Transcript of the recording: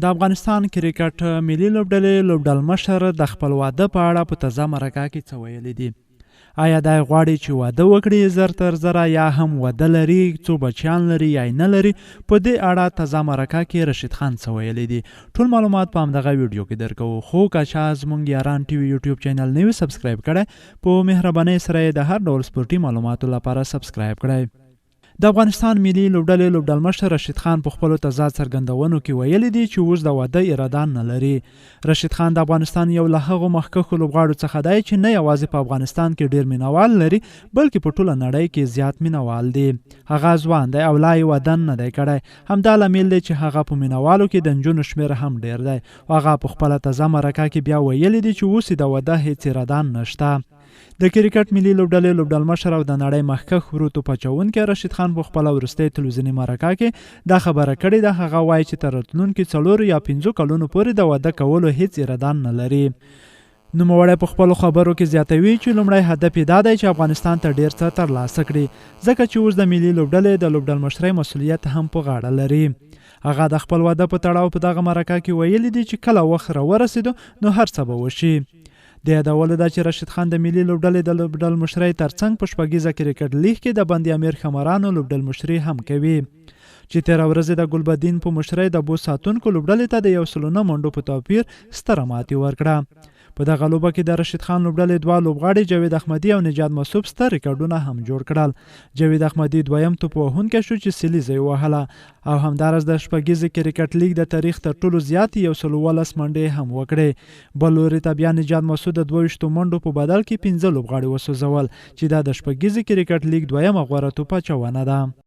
د افغانستان کرکټ ملي لوبډلې لوبډلمشر د خپل واده په اړه په تازه مرکه کې څه ویلي دي؟ آیا دی غواړي چې واده وکړي زر تر زره یا هم واده لري، څو بچیان لري یا نه لري؟ په دې اړه تازه مرکه کې راشدخان څه ویلي دي؟ ټول معلومات په همدغه ویډیو کې درکوو. خو که چا زموږ یاران ټي وي یوټیوب چینل نه وي سبسکرایب کړی، په مهربانۍ سره یې د هر ډول سپورټي معلوماتو لپاره سبسکرایب کړئ. د افغانستان ملي لوبډلې لوبډلمشر راشدخان په خپلو تازه څرګندونو کې ویلي دي چې اوس د واده اراده نه لري. راشدخان د افغانستان یو له هغو مخکښو لوبغاړو څخه دی چې نه یوازې په افغانستان کې ډیر مینوال لري، بلکې په ټوله نړۍ کې زیات مینوال دي. هغه ځوان دی او لا یې واده نه دی کړی. همدا لامل دی چې هغه په مینوالو کې د نجونو شمېر هم ډیر دی. هغه په خپله تازه مرکه کې بیا ویلي دي چې اوس د واده هیڅ اراده نشته. د کرکټ ملي لوبډلې لوبډلمشر او د نړۍ مخکښ وروتو پچوونکی راشدخان په خپله وروستۍ تلویزیوني مرکه کې دا خبره کړې ده. هغه وایي چې تر راتلونکي 4 یا 5 کلونو پورې د واده کولو هیڅ اراده نه لري. نوموړی په خپلو خبرو کې زیاتوي چې لومړی هدف یې دا دی چې افغانستان ته ډیر څه ترلاسه کړي، ځکه چې اوس د ملي لوبډلې د لوبډلمشرۍ مسؤلیت هم په غاړه لري. هغه د خپل واده په تړاو په دغه مرکه کې ویلي دي چې کله وخت راورسېدو نو هر څه به وشي. د یادولو ده چې راشدخان د ملي لوبډلې د لوبډلمشرۍ ترڅنګ په شپږیزه کرکټ لیګ کې د بند امیر خمرانو لوبډلمشري هم کوي، چې تېره ورځ د ګلبدین په مشرۍ د بو ساتونکو لوبډلې ته د 109 منډو په توپیر ستره ماتې ورکړه. په دغه لوبه کې د راشدخان لوبډلې 2 لوبغاړي جاوید احمدي او نجات مسعود ستر ریکارډونه هم جوړ کړل. جاوید احمدي دویم توپ وهونکی شو چې سلیزه یې وهله، او همداراز د شپږیزې کرکټ لیګ د تاریخ تر ټولو زیاتې 112 منډې هم وکړې. بل لوري ته بیا نجات مسعود د 22 منډو په بدل کې 15 لوبغاړي وسوځول، چې دا د شپږیزې کرکټ لیګ دویمه غوره توپ اچونه ده.